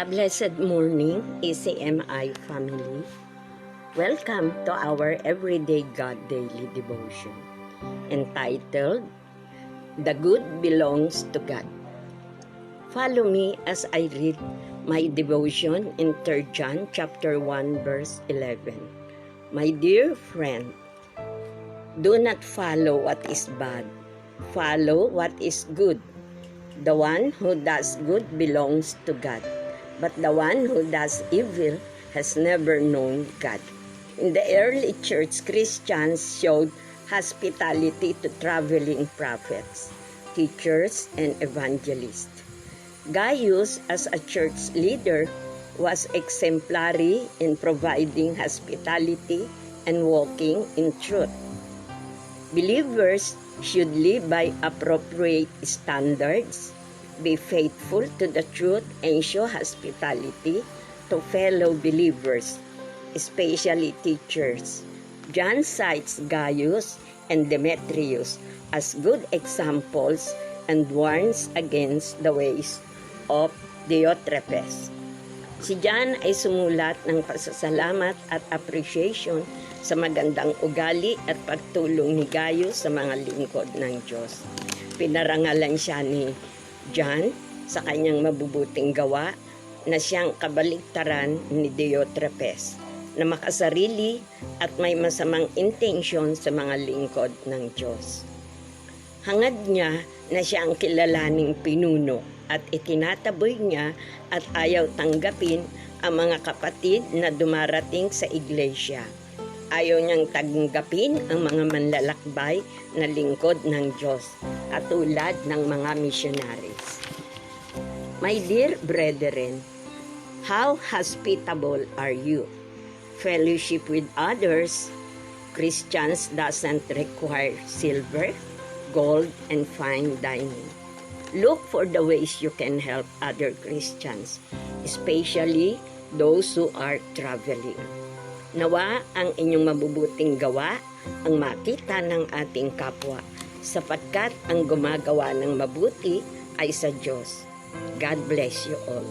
A blessed morning, ECMI family. Welcome to our Everyday God Daily Devotion, entitled, The Good Belongs to God. Follow me as I read my devotion in 3 John chapter 1 verse 11. My dear friend, do not follow what is bad. Follow what is good. The one who does good belongs to God, but the one who does evil has never known God. In the early church, Christians showed hospitality to traveling prophets, teachers, and evangelists. Gaius, as a church leader, was exemplary in providing hospitality and walking in truth. Believers should live by appropriate standards, be faithful to the truth, and show hospitality to fellow believers, especially teachers. John cites Gaius and Demetrius as good examples and warns against the ways of Diotrephes. Si John ay sumulat ng pasasalamat at appreciation sa magandang ugali at pagtulong ni Gaius sa mga lingkod ng Diyos. Pinarangalan siya ni John sa kanyang mabubuting gawa na siyang kabaligtaran ni Diotrephes na makasarili at may masamang intensyon sa mga lingkod ng Diyos. Hangad niya na siya ang kilalaning pinuno at itinataboy niya at ayaw tanggapin ang mga kapatid na dumarating sa iglesia. Ayaw niyang tanggapin ang mga manlalakbay na lingkod ng Diyos, katulad ng mga missionaries. My dear brethren, how hospitable are you? Fellowship with others. Christians doesn't require silver, gold, and fine dining. Look for the ways you can help other Christians, especially those who are traveling. Nawa ang inyong mabubuting gawa ang makita ng ating kapwa, sapagkat ang gumagawa ng mabuti ay sa Diyos. God bless you all.